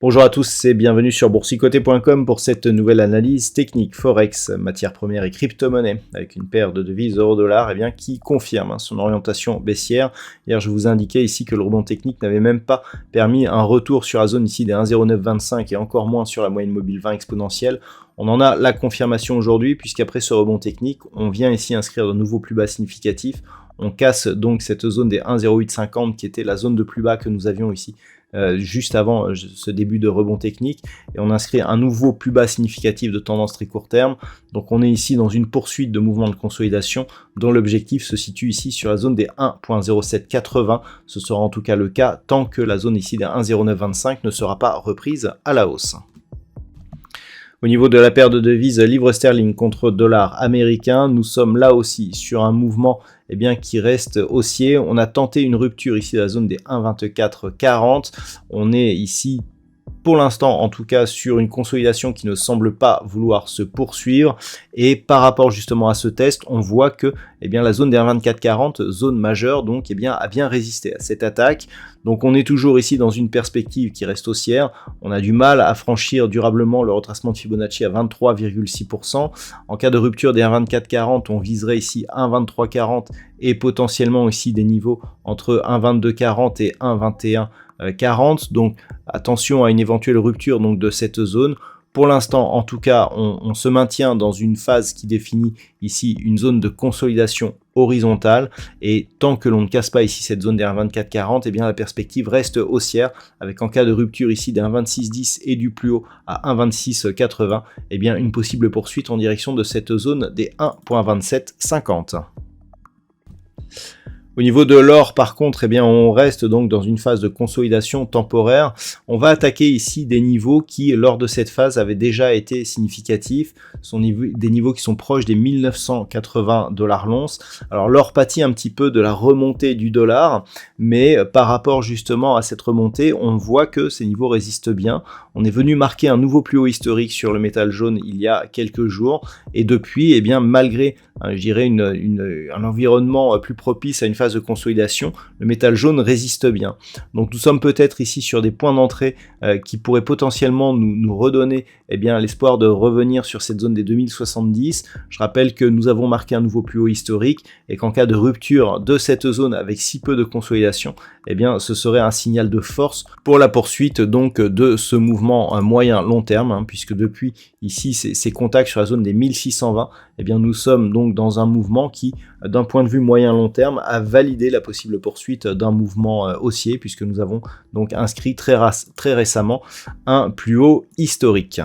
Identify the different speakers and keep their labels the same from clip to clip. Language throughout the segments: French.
Speaker 1: Bonjour à tous et bienvenue sur boursicoté.com pour cette nouvelle analyse technique Forex, matières premières et crypto-monnaie, avec une paire de devises euro-dollar qui confirme son orientation baissière. Hier, je vous indiquais ici que le rebond technique n'avait même pas permis un retour sur la zone ici des 1,0925 et encore moins sur la moyenne mobile 20 exponentielle. On en a la confirmation aujourd'hui puisqu'après ce rebond technique, on vient ici inscrire de nouveaux plus bas significatifs. On casse donc cette zone des 1,0850 qui était la zone de plus bas que nous avions ici juste avant ce début de rebond technique, et on inscrit un nouveau plus bas significatif de tendance très court terme. Donc on est ici dans une poursuite de mouvement de consolidation dont l'objectif se situe ici sur la zone des 1,0780. Ce sera en tout cas le cas tant que la zone ici des 1,0925 ne sera pas reprise à la hausse. Au niveau de la paire de devises livre sterling contre dollar américain, nous sommes là aussi sur un mouvement qui reste haussier. On a tenté une rupture ici de la zone des 1,2440. On est ici pour l'instant en tout cas sur une consolidation qui ne semble pas vouloir se poursuivre, et par rapport justement à ce test, on voit que la zone des 1,2440, zone majeure, donc a bien résisté à cette attaque. Donc on est toujours ici dans une perspective qui reste haussière. On a du mal à franchir durablement le retracement de Fibonacci à 23,6%. En cas de rupture des 1,2440, on viserait ici 1,2340 et potentiellement ici des niveaux entre 1,2240 et 1,2140. Donc attention à une éventuelle rupture donc de cette zone. Pour l'instant, en tout cas, on se maintient dans une phase qui définit ici une zone de consolidation horizontale, et tant que l'on ne casse pas ici cette zone des 1,2440, la perspective reste haussière, avec en cas de rupture ici des 1,2610 et du plus haut à 1,2680, une possible poursuite en direction de cette zone des 1,2750. Au niveau de l'or, par contre, on reste donc dans une phase de consolidation temporaire. On va attaquer ici des niveaux qui, lors de cette phase, avaient déjà été significatifs. Ce sont des niveaux qui sont proches des 1980 $ l'once. Alors l'or pâtit un petit peu de la remontée du dollar, mais par rapport justement à cette remontée, on voit que ces niveaux résistent bien. On est venu marquer un nouveau plus haut historique sur le métal jaune il y a quelques jours, et depuis, malgré je dirais un environnement plus propice à une phase de consolidation, le métal jaune résiste bien. Donc nous sommes peut-être ici sur des points d'entrée qui pourraient potentiellement nous redonner l'espoir de revenir sur cette zone des 2070. Je rappelle que nous avons marqué un nouveau plus haut historique, et qu'en cas de rupture de cette zone avec si peu de consolidation, ce serait un signal de force pour la poursuite donc de ce mouvement moyen long terme, puisque depuis ici ces contacts sur la zone des 1620, nous sommes donc dans un mouvement qui, d'un point de vue moyen long terme, a validé la possible poursuite d'un mouvement haussier, puisque nous avons donc inscrit très récemment un plus haut historique.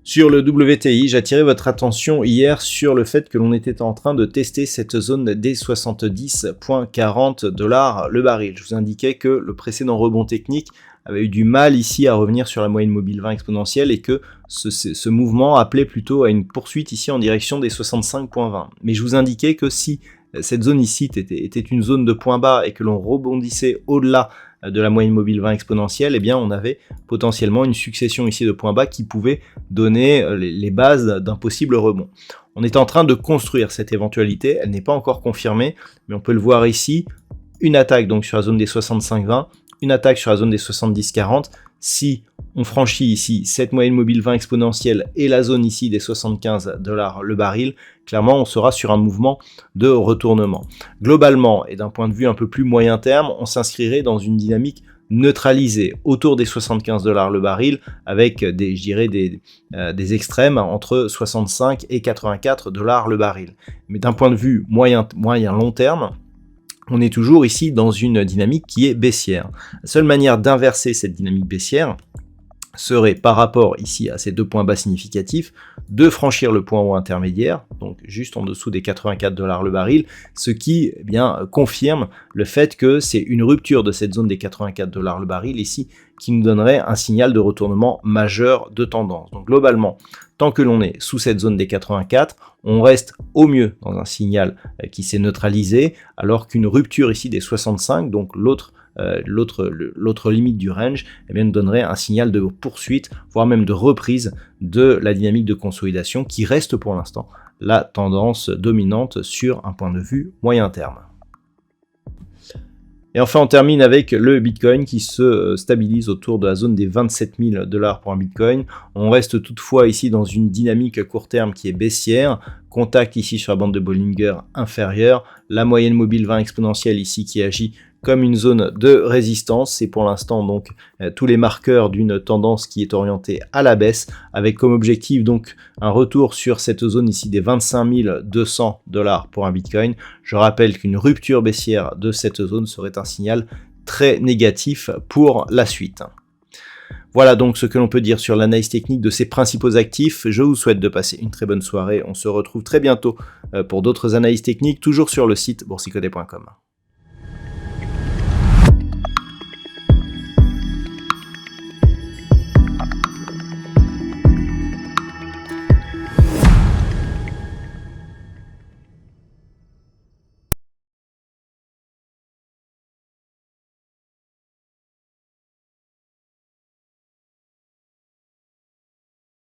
Speaker 1: Sur le WTI, j'attirais votre attention hier sur le fait que l'on était en train de tester cette zone des 70,40 $ le baril. Je vous indiquais que le précédent rebond technique avait eu du mal ici à revenir sur la moyenne mobile 20 exponentielle, et que ce mouvement appelait plutôt à une poursuite ici en direction des 65,20. Mais je vous indiquais que si cette zone ici était une zone de point bas et que l'on rebondissait au-delà de la moyenne mobile 20 exponentielle, on avait potentiellement une succession ici de points bas qui pouvait donner les bases d'un possible rebond. On est en train de construire cette éventualité, elle n'est pas encore confirmée, mais on peut le voir ici, une attaque donc sur la zone des 65,20, une attaque sur la zone des 70,40. Si on franchit ici cette moyenne mobile 20 exponentielle et la zone ici des 75 $ le baril, clairement on sera sur un mouvement de retournement. Globalement, et d'un point de vue un peu plus moyen terme, on s'inscrirait dans une dynamique neutralisée autour des 75 $ le baril, avec des extrêmes entre 65 et 84 $ le baril. Mais d'un point de vue moyen long terme, on est toujours ici dans une dynamique qui est baissière. La seule manière d'inverser cette dynamique baissière, serait par rapport ici à ces 2 points bas significatifs de franchir le point haut intermédiaire, donc juste en dessous des 84 $ le baril, ce qui eh bien, confirme le fait que c'est une rupture de cette zone des 84 $ le baril ici qui nous donnerait un signal de retournement majeur de tendance. Donc globalement, tant que l'on est sous cette zone des 84, on reste au mieux dans un signal qui s'est neutralisé, alors qu'une rupture ici des 65, donc l'autre limite du range, eh bien, nous donnerait un signal de poursuite, voire même de reprise de la dynamique de consolidation qui reste pour l'instant la tendance dominante sur un point de vue moyen terme. Et enfin, on termine avec le Bitcoin qui se stabilise autour de la zone des 27 000 $ pour un Bitcoin. On reste toutefois ici dans une dynamique à court terme qui est baissière. Contact ici sur la bande de Bollinger inférieure. La moyenne mobile 20 exponentielle ici qui agit comme une zone de résistance. C'est pour l'instant donc tous les marqueurs d'une tendance qui est orientée à la baisse, avec comme objectif donc un retour sur cette zone ici des 25 200 $ pour un Bitcoin. Je rappelle qu'une rupture baissière de cette zone serait un signal très négatif pour la suite. Voilà donc ce que l'on peut dire sur l'analyse technique de ces principaux actifs. Je vous souhaite de passer une très bonne soirée. On se retrouve très bientôt pour d'autres analyses techniques, toujours sur le site boursicoté.com.